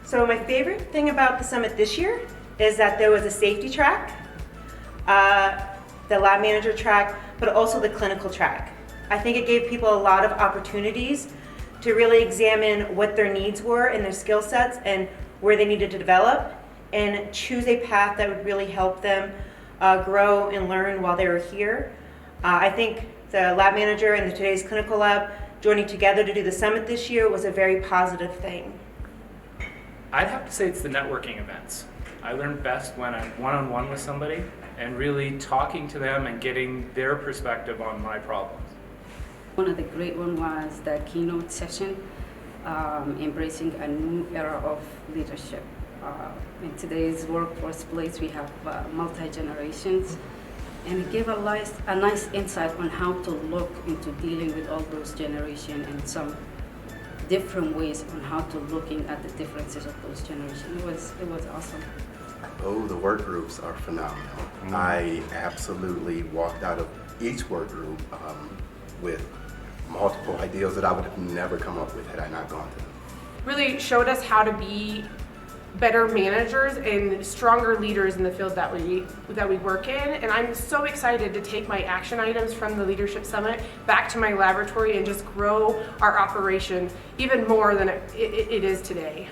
So my favorite thing about the summit this year is that there was a safety track, the lab manager track, but also the clinical track. I think it gave people a lot of opportunities to really examine what their needs were and their skill sets and where they needed to develop and choose a path that would really help them grow and learn while they were here. I think the lab manager and the Today's Clinical Lab joining together to do the summit this year was a very positive thing. I'd have to say it's the networking events. I learn best when I'm one-on-one with somebody and really talking to them and getting their perspective on my problems. One of the great ones was the keynote session, embracing a new era of leadership. In today's workforce place, we have multi-generations, and it gave a nice insight on how to look into dealing with all those generations and some different ways on how to looking at the differences of those generations. It was awesome. Oh, the work groups are phenomenal. I absolutely walked out of each work group with multiple ideas that I would have never come up with had I not gone to them. Really showed us how to be better managers and stronger leaders in the field that we work in. And I'm so excited to take my action items from the Leadership Summit back to my laboratory and just grow our operation even more than it is today.